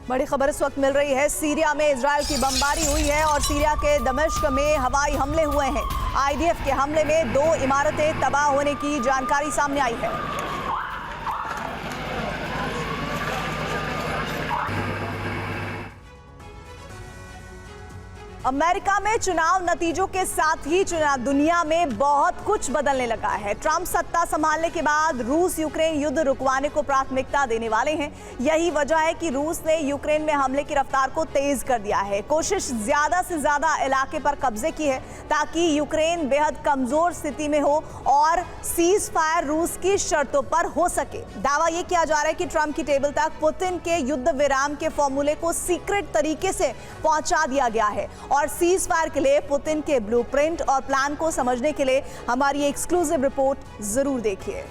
बड़ी खबर इस वक्त मिल रही है। सीरिया में इजरायल की बमबारी हुई है और सीरिया के दमिश्क में हवाई हमले हुए हैं। आईडीएफ के हमले में 2 इमारतें तबाह होने की जानकारी सामने आई है। अमेरिका में चुनाव नतीजों के साथ ही दुनिया में बहुत कुछ बदलने लगा है। ट्रंप सत्ता संभालने के बाद रूस यूक्रेन युद्ध रुकवाने को प्राथमिकता देने वाले हैं। यही वजह है कि रूस ने यूक्रेन में हमले की रफ्तार को तेज कर दिया है। कोशिश ज्यादा से ज्यादा इलाके पर कब्जे की है ताकि यूक्रेन बेहद कमजोर स्थिति में हो और सीज फायर रूस की शर्तों पर हो सके। दावा यह किया जा रहा है कि ट्रंप की टेबल तक पुतिन के युद्ध विराम के फॉर्मूले को सीक्रेट तरीके से पहुंचा दिया गया है और सीज फायर के लिए पुतिन के ब्लूप्रिंट और प्लान को समझने के लिए हमारी एक्सक्लूसिव रिपोर्ट जरूर देखिए।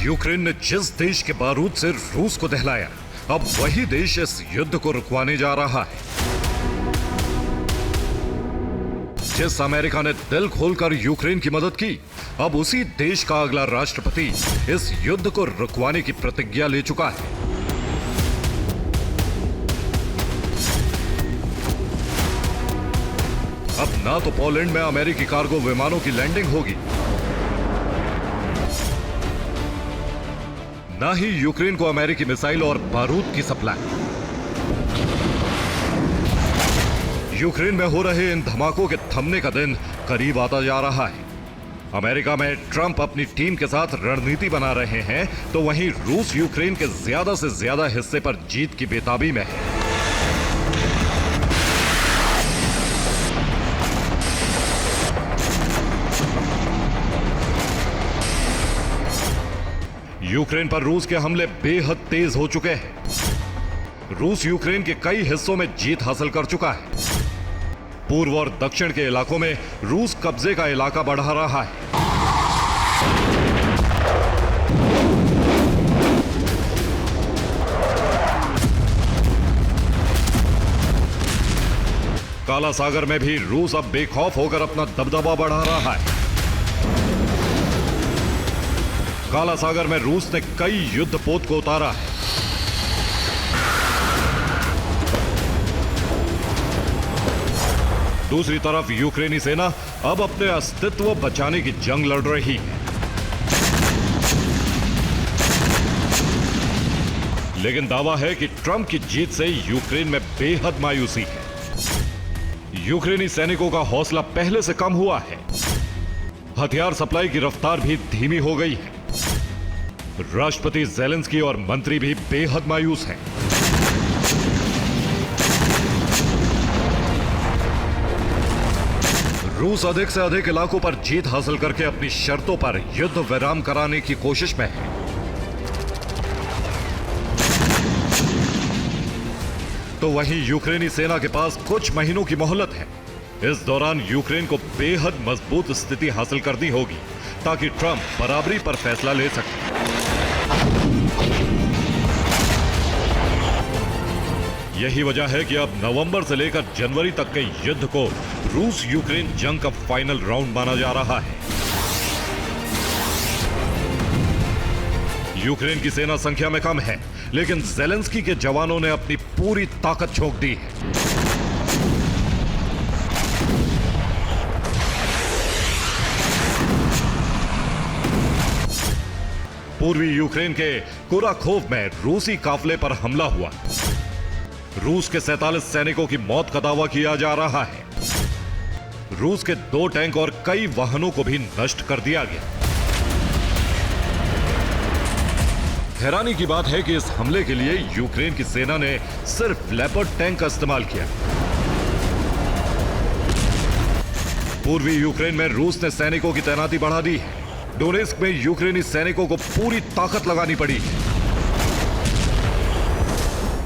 यूक्रेन ने जिस देश के बारूद से रूस को दहलाया, अब वही देश इस युद्ध को रुकवाने जा रहा है। जिस अमेरिका ने दिल खोलकर यूक्रेन की मदद की, अब उसी देश का अगला राष्ट्रपति इस युद्ध को रुकवाने की प्रतिज्ञा ले चुका है। अब ना तो पोलैंड में अमेरिकी कार्गो विमानों की लैंडिंग होगी, ना ही यूक्रेन को अमेरिकी मिसाइल और बारूद की सप्लाई। यूक्रेन में हो रहे इन धमाकों के थमने का दिन करीब आता जा रहा है। अमेरिका में ट्रंप अपनी टीम के साथ रणनीति बना रहे हैं, तो वहीं रूस यूक्रेन के ज्यादा से ज्यादा हिस्से पर जीत की बेताबी में है। यूक्रेन पर रूस के हमले बेहद तेज हो चुके हैं। रूस यूक्रेन के कई हिस्सों में जीत हासिल कर चुका है। पूर्व और दक्षिण के इलाकों में रूस कब्जे का इलाका बढ़ा रहा है। काला सागर में भी रूस अब बेखौफ होकर अपना दबदबा बढ़ा रहा है। काला सागर में रूस ने कई युद्धपोत को उतारा है। दूसरी तरफ यूक्रेनी सेना अब अपने अस्तित्व बचाने की जंग लड़ रही है। लेकिन दावा है कि ट्रंप की जीत से यूक्रेन में बेहद मायूसी है। यूक्रेनी सैनिकों का हौसला पहले से कम हुआ है। हथियार सप्लाई की रफ्तार भी धीमी हो गई है। राष्ट्रपति ज़ेलेंस्की और मंत्री भी बेहद मायूस हैं। रूस अधिक से अधिक इलाकों पर जीत हासिल करके अपनी शर्तों पर युद्ध विराम कराने की कोशिश में है। तो वहीं यूक्रेनी सेना के पास कुछ महीनों की मोहलत है। इस दौरान यूक्रेन को बेहद मजबूत स्थिति हासिल करनी होगी ताकि ट्रंप बराबरी पर फैसला ले सके। यही वजह है कि अब नवंबर से लेकर जनवरी तक के युद्ध को रूस यूक्रेन जंग का फाइनल राउंड माना जा रहा है। यूक्रेन की सेना संख्या में कम है, लेकिन ज़ेलेंस्की के जवानों ने अपनी पूरी ताकत झोंक दी है। पूर्वी यूक्रेन के कुराखोव में रूसी काफिले पर हमला हुआ। रूस के 47 सैनिकों की मौत का दावा किया जा रहा है। रूस के 2 टैंक और कई वाहनों को भी नष्ट कर दिया गया। हैरानी की बात है कि इस हमले के लिए यूक्रेन की सेना ने सिर्फ लेपर्ड टैंक का इस्तेमाल किया। पूर्वी यूक्रेन में रूस ने सैनिकों की तैनाती बढ़ा दी है। डोनेस्क में यूक्रेनी सैनिकों को पूरी ताकत लगानी पड़ी।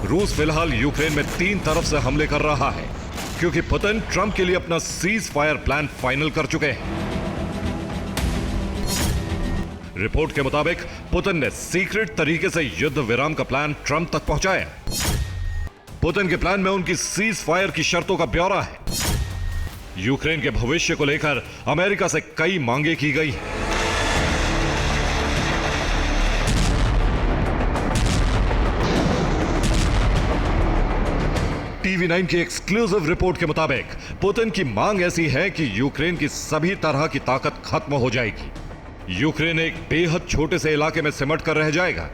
रूस फिलहाल यूक्रेन में 3 तरफ से हमले कर रहा है, क्योंकि पुतिन ट्रंप के लिए अपना सीज फायर प्लान फाइनल कर चुके हैं। रिपोर्ट के मुताबिक पुतिन ने सीक्रेट तरीके से युद्ध विराम का प्लान ट्रंप तक पहुंचाया। पुतिन के प्लान में उनकी सीज फायर की शर्तों का ब्यौरा है। यूक्रेन के भविष्य को लेकर अमेरिका से कई मांगे की गई हैं। टीवी 9 की एक्सक्लूसिव रिपोर्ट के मुताबिक पुतिन की मांग ऐसी है कि यूक्रेन की सभी तरह की ताकत खत्म हो जाएगी। यूक्रेन एक बेहद छोटे से इलाके में सिमट कर रह जाएगा,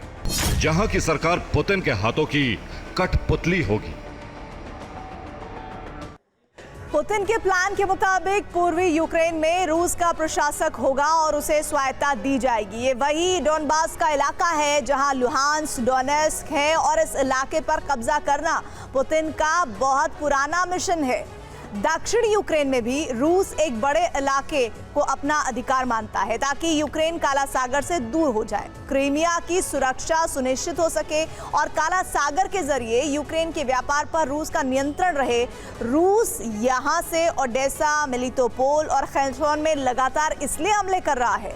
जहां की सरकार पुतिन के हाथों की कठपुतली होगी। पुतिन के प्लान के मुताबिक पूर्वी यूक्रेन में रूस का प्रशासक होगा और उसे स्वायत्तता दी जाएगी। ये वही डोनबास का इलाका है जहां लुहांस्क, डोनेस्क है और इस इलाके पर कब्जा करना पुतिन का बहुत पुराना मिशन है। दक्षिण यूक्रेन में भी रूस एक बड़े इलाके को अपना अधिकार मानता है ताकि यूक्रेन काला सागर से दूर हो जाए, क्रीमिया की सुरक्षा सुनिश्चित हो सके और काला सागर के जरिए यूक्रेन के व्यापार पर रूस का नियंत्रण रहे। रूस यहां से ओडेसा, मेलिटोपोल और खर्सन में लगातार इसलिए हमले कर रहा है।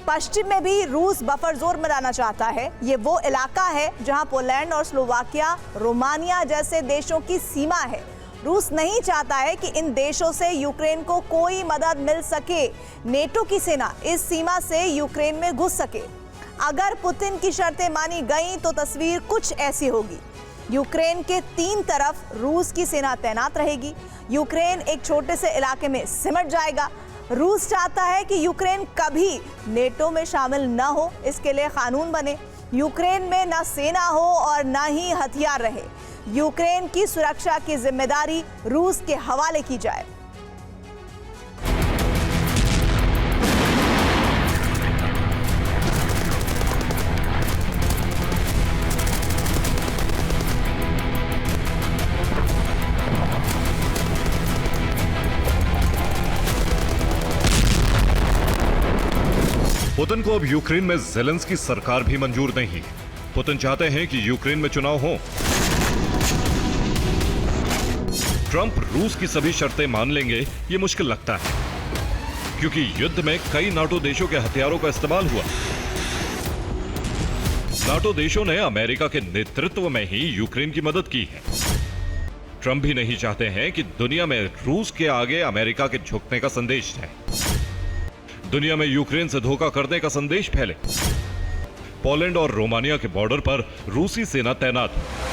पश्चिम में भी रूस बफर जोन बनाना चाहता है। ये वो इलाका है जहां पोलैंड और स्लोवाकिया, रोमानिया जैसे देशों की सीमा है। रूस नहीं चाहता है कि इन देशों से यूक्रेन को कोई मदद मिल सके। नेटो की सेना इस सीमा से यूक्रेन में घुस सके। अगर पुतिन की शर्तें मानी गईं तो तस्वीर कुछ ऐसी होगी। यूक्रेन के 3 तरफ रूस की सेना तैनात रहेगी। यूक्रेन एक छोटे से इलाके में सिमट जाएगा। रूस चाहता है कि यूक्रेन कभी नेटो में शामिल न हो, इसके लिए कानून बने। यूक्रेन में न सेना हो और न ही हथियार रहे। यूक्रेन की सुरक्षा की जिम्मेदारी रूस के हवाले की जाए। पुतिन को अब यूक्रेन में ज़ेलेंस्की सरकार भी मंजूर नहीं है। पुतिन चाहते हैं कि यूक्रेन में चुनाव हो। ट्रंप रूस की सभी शर्तें मान लेंगे ये मुश्किल लगता है, क्योंकि युद्ध में कई नाटो देशों के हथियारों का इस्तेमाल हुआ। नाटो देशों ने अमेरिका के नेतृत्व में ही यूक्रेन की मदद की है। ट्रंप भी नहीं चाहते हैं कि दुनिया में रूस के आगे अमेरिका के झुकने का संदेश जाए, दुनिया में यूक्रेन से धोखा करने का संदेश फैले। पोलैंड और रोमानिया के बॉर्डर पर रूसी सेना तैनात है।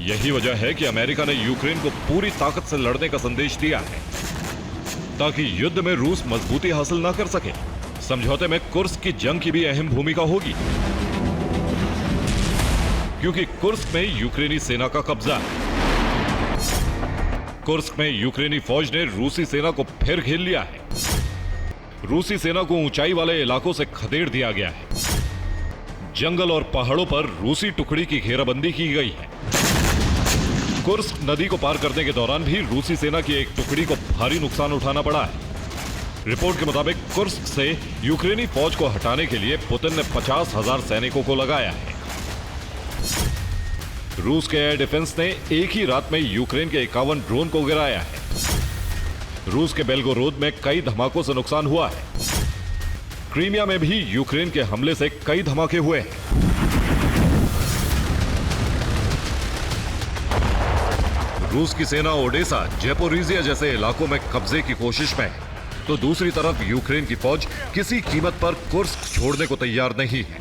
यही वजह है कि अमेरिका ने यूक्रेन को पूरी ताकत से लड़ने का संदेश दिया है, ताकि युद्ध में रूस मजबूती हासिल ना कर सके। समझौते में कुर्स्क की जंग की भी अहम भूमिका होगी, क्योंकि कुर्स्क में यूक्रेनी सेना का कब्जा है। कुर्स्क में यूक्रेनी फौज ने रूसी सेना को फिर घेर लिया है। रूसी सेना को ऊंचाई वाले इलाकों से खदेड़ दिया गया है। जंगल और पहाड़ों पर रूसी टुकड़ी की घेराबंदी की गई है। कुर्स्क नदी को पार करने के दौरान भी रूसी सेना की एक टुकड़ी को भारी नुकसान उठाना पड़ा है। रिपोर्ट के मुताबिक कुर्स्क से यूक्रेनी फौज को हटाने के लिए पुतिन ने 50,000 सैनिकों को लगाया है। रूस के एयर डिफेंस ने एक ही रात में यूक्रेन के 51 ड्रोन को गिराया है। रूस के बेल्गोरोद में कई धमाकों से नुकसान हुआ है। क्रीमिया में भी यूक्रेन के हमले से कई धमाके हुए हैं। रूस की सेना ओडेसा, ज़ेपोरिज़िया जैसे इलाकों में कब्जे की कोशिश में है, तो दूसरी तरफ यूक्रेन की फौज किसी कीमत पर कुर्स्क छोड़ने को तैयार नहीं है।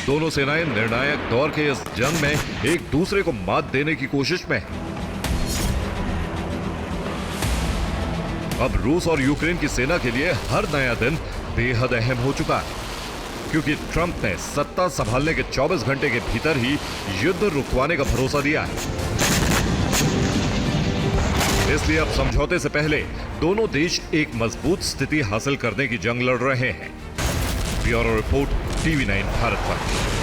दोनों सेनाएं निर्णायक दौर के इस जंग में एक दूसरे को मात देने की कोशिश में हैं। अब रूस और यूक्रेन की सेना के लिए हर नया दिन बेहद अहम हो चुका है, क्योंकि ट्रंप ने सत्ता संभालने के 24 घंटे के भीतर ही युद्ध रुकवाने का भरोसा दिया है। इसलिए अब समझौते से पहले दोनों देश एक मजबूत स्थिति हासिल करने की जंग लड़ रहे हैं। ब्यूरो रिपोर्ट, टीवी 9 भारत पर।